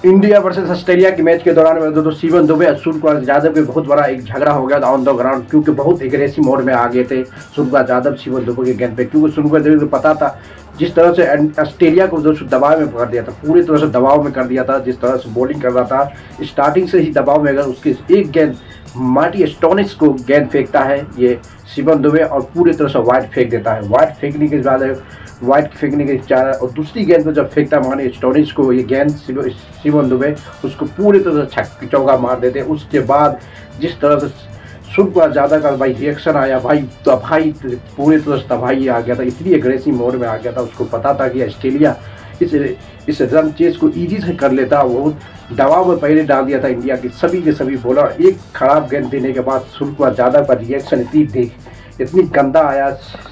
India versus Australia के match के दौरान में दोस्तों शिवम दुबे और सूर्यकुमार यादव के बहुत बड़ा एक झगड़ा हो गया था ऑन द ग्राउंड, क्योंकि बहुत एग्रेसिव मोड में आ गए थे सूर्यकुमार यादव शिवम दुबे के गेंद पे, क्योंकि सूर्यकुमार यादव को पता था जिस तरह से ऑस्ट्रेलिया को दोस्तों दबाव में कर दिया था, पूरी तरह से दबाव में कर दिया था। जिस तरह से बॉलिंग कर रहा था स्टार्टिंग से ही दबाव में, अगर उसकी एक गेंद मार्टी स्टोनिस को गेंद फेंकता है ये शिवम दुबे और पूरी तरह से वाइड फेंक देता है। वाइड फेंकने के बाद वाइड फेंकने के चार और दूसरी गेंद को जब फेंकता माने स्टोनिस को ये गेंद शिवम दुबे उसको पूरी तरह से चौका मार देते। उसके बाद जिस तरह से सूर्यकुमार यादव का भाई रिएक्शन आया, भाई तबाही पूरी तरह से तबाही आ गया था, इतनी एग्रेसिव मोड में आ गया था। उसको पता था कि ऑस्ट्रेलिया इस रन चेस को ईजी से कर लेता। वो दबाव में पहले डाल दिया था इंडिया के सभी बॉलर। एक खराब गेंद देने के बाद सूर्यकुमार यादव का रिएक्शन इतनी गंदा आया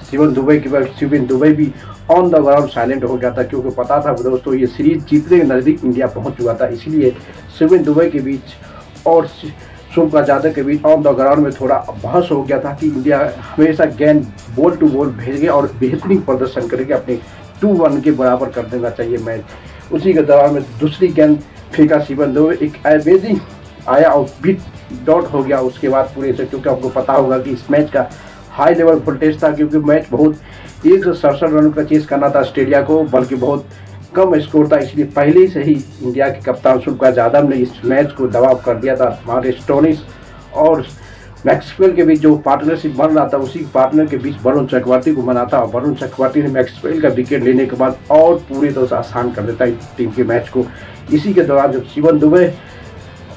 शिवम दुबे के बाद शिवम दुबे भी ऑन द ग्राउंड साइलेंट हो गया था, क्योंकि पता था दोस्तों ये सीरीज जीतने के नज़दीक इंडिया पहुंच चुका था। इसलिए शिवम दुबे के बीच और सूर्यकुमार यादव के बीच ऑन द ग्राउंड में थोड़ा बहस हो गया था कि इंडिया हमेशा गेंद बॉल टू बॉल भेजे और बेहतरीन प्रदर्शन करके अपने 2-1 के बराबर कर देना चाहिए मैच। उसी के दौरान में दूसरी गेंद फेंका शिवम दुबे, एक अमेजिंग आया और बिट डॉट हो गया उसके बाद पूरे से, क्योंकि आपको पता होगा कि इस मैच का हाई लेवल वोल्टेज था, क्योंकि मैच बहुत 167 रन का चेस करना था ऑस्ट्रेलिया को, बल्कि बहुत कम स्कोर था। इसलिए पहले से ही इंडिया के कप्तान सूर्यकुमार यादव ने इस मैच को दबाव कर दिया था। हमारे स्टोनिस और मैक्सवेल के बीच जो पार्टनरशिप बन रहा था उसी पार्टनर के बीच वरुण चक्रवर्ती को बना था, और वरुण चक्रवर्ती ने मैक्सवेल का विकेट लेने के बाद और पूरी तरह से आसान कर देता है टीम के मैच को। इसी के दौरान जब शिवम दुबे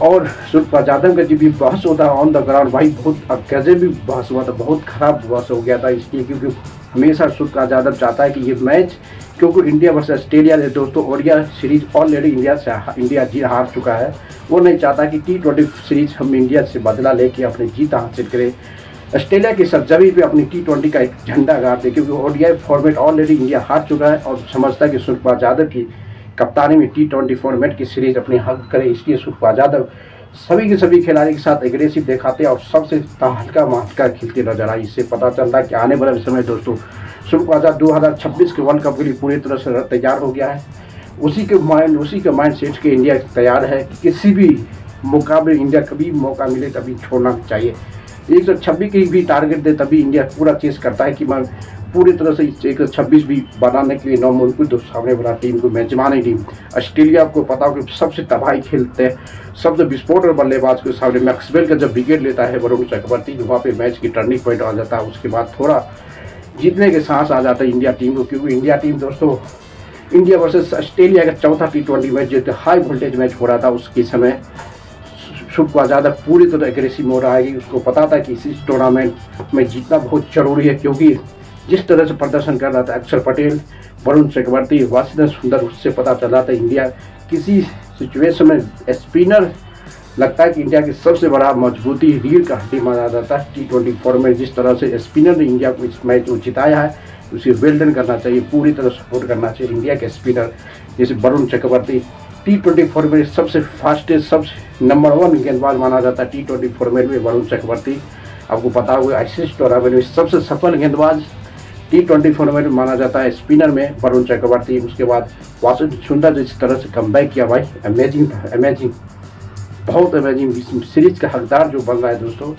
और सूर्यकुमार यादव का जब भी बहस होता है ऑन द ग्राउंड, भाई बहुत गजब भी बहस हुआ था, बहुत खराब बहस हो गया था। इसलिए क्योंकि हमेशा सूर्यकुमार यादव चाहता है कि ये मैच, क्योंकि इंडिया वर्सेस ऑस्ट्रेलिया ने दोस्तों ओडिया सीरीज ऑलरेडी इंडिया हार चुका है, वो नहीं चाहता कि T20 सीरीज हम इंडिया से बदला लेके अपनी जीत हासिल करें, ऑस्ट्रेलिया की सरजमी पे अपनी T20 का एक झंडा गाड़ दे, क्योंकि ओडीआई फॉर्मेट ऑलरेडी इंडिया हार चुका है और समझता है कि सूर्यकुमार यादव की कप्तानी में T20 फॉर्मेट की सीरीज अपनी हक करे। इसलिए सूर्यकुमार यादव सभी के सभी खिलाड़ी के साथ एग्रेसिव दिखाते हैं और सबसे हल्का मारकर खेलते नजर आए। इससे पता चलता है कि आने वाले समय दोस्तों सूर्यकुमार यादव 2026 के वर्ल्ड कप के लिए पूरी तरह से तैयार हो गया है। उसी के माइंड सेट के इंडिया तैयार है कि किसी भी मुकाबले इंडिया कभी मौका मिले तभी छोड़ना चाहिए। 126 की भी टारगेट दे तभी इंडिया पूरा चेस करता है कि मैं पूरी तरह से 126 भी बनाने के लिए नामुमकिन तो सामने वाला टीम को मेजबान टीम ऑस्ट्रेलिया को पता हो कि सबसे तबाही खेलते हैं, सबसे विस्फोटक बल्लेबाज के सामने मैक्सवेल का जब विकेट लेता है वरुण चक्रवर्ती, वहाँ पे मैच की टर्निंग पॉइंट आ जाता है। उसके बाद थोड़ा जीतने के सांस आ जाता है इंडिया टीम को, क्योंकि इंडिया टीम दोस्तों इंडिया वर्सेस ऑस्ट्रेलिया का चौथा T20 मैच जो हाई वोल्टेज मैच हो रहा था, उसके समय सूर्यकुमार यादव पूरी तरह एग्रेसिव मोड आएगी। उसको पता था कि इस टूर्नामेंट में जीतना बहुत जरूरी है, क्योंकि जिस तरह से प्रदर्शन कर रहा था अक्षर पटेल, वरुण चक्रवर्ती, वाशिंगटन सुंदर, उससे पता चला था इंडिया किसी सिचुएशन में स्पिनर लगता है कि इंडिया की सबसे बड़ा मजबूती रीढ़ का हड्डी माना जाता है T20 फॉर्मेट। जिस तरह से स्पिनर ने इंडिया को इस मैच को जिताया है उसे वेल डन करना चाहिए, पूरी तरह सपोर्ट करना चाहिए इंडिया के स्पिनर जैसे वरुण चक्रवर्ती। T20 फॉर्मेट सबसे फास्टेस्ट सबसे नंबर 1 गेंदबाज माना जाता है T20 फॉर्मेट में वरुण चक्रवर्ती। आपको पता होगा आईसीसी टूर्नामेंट में सबसे सफल गेंदबाज T20 फॉर्मेट में माना जाता है स्पिनर में वरुण चक्रवर्ती। उसके बाद वाशिंगटन सुंदर जिस तरह से कमबैक किया भाई अमेजिंग था, अमेजिंग, बहुत अमेजिंग। सीरीज का हकदार जो बन रहा है दोस्तों,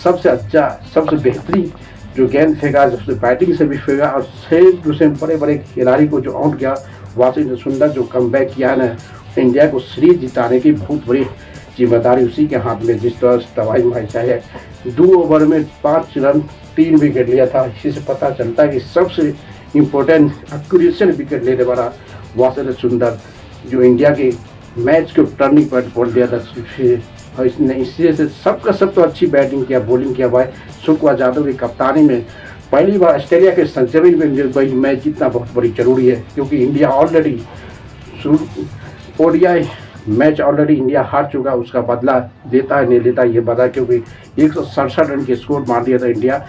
सबसे अच्छा सबसे बेहतरीन जो गेंद फेंका, सबसे बैटिंग से भी फेंका और सेम टू सेम बड़े बड़े खिलाड़ी को जो आउट किया वाशिंगटन सुंदर जो कमबैक किया है ना, इंडिया को सीरीज जिताने की बहुत बड़ी जिम्मेदारी उसी के हाथ में। जिस तरह से तबाही मचा है, 2 ओवर में 5 रन 3 विकेट लिया था। इसी से पता चलता है कि सबसे इम्पोर्टेंट एक्यूरेशन विकेट लेने वाला वाशिंगटन सुंदर जो इंडिया के मैच को टर्निंग पॉइंट बोल दिया था, और इसने इसी से सबका सब तो अच्छी बैटिंग किया, बॉलिंग किया भाई। सूर्यकुमार यादव की कप्तानी में पहली बार ऑस्ट्रेलिया के सरजमी में मैच जीतना बहुत बड़ी जरूरी है, क्योंकि India already ODI match already India हार चुका, उसका बदला देता है नहीं लेता ये बता, क्योंकि 167 रन के स्कोर मार दिया था इंडिया।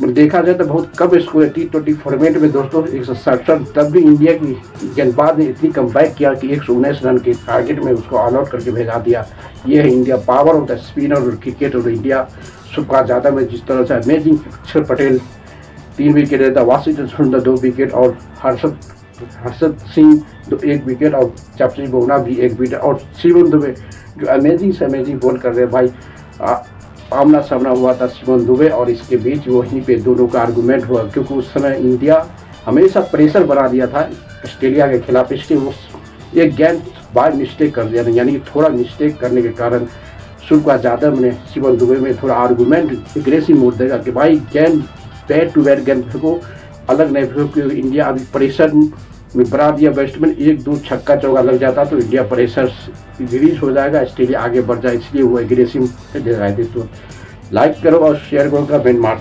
देखा जाए तो बहुत कम स्कोर है T20 फॉर्मेट में दोस्तों 167 रन, तब भी इंडिया की गेंदबाज ने इतनी कमबैक किया कि 119 रन के टारगेट में उसको ऑल आउट करके भेजा दिया। ये है India power of the spinner और क्रिकेट और इंडिया। सूर्यकुमार यादव में जिस तरह से अमेजिंग, अक्षर पटेल 3 विकेट लेता, वाशिंगटन सुंदर 2 विकेट और हर्षद हर्षद सिंह तो 1 विकेट और जसप्रीत बुमराह भी 1 विकेट और शिवम दुबे जो अमेजिंग से अमेजिंग बॉल कर रहे हैं भाई। आमना सामना हुआ था शिवम दुबे और इसके बीच वहीं पे दोनों का आर्गूमेंट हुआ, क्योंकि उस समय इंडिया हमेशा प्रेशर बना दिया था ऑस्ट्रेलिया के खिलाफ, इसलिए उस एक गेंद बाय मिस्टेक कर दिया, यानी कि थोड़ा मिस्टेक करने के कारण सूर्यकुमार यादव ने शिवम दुबे में थोड़ा आर्गूमेंट एग्रेसिव मोड़ देगा कि भाई गेंद बैट टू बैट गेंद फेंको, अलग नहीं फेंको, क्योंकि इंडिया अभी प्रेशर में बना दिया बैट्समैन, 1-2 छक्का चौका लग जाता तो इंडिया प्रेशर रिलीज हो जाएगा, ऑस्ट्रेलिया आगे बढ़ जाए, इसलिए वो एग्रेसिव दे रहा है। तो लाइक करो और शेयर करो, कमेंट मारते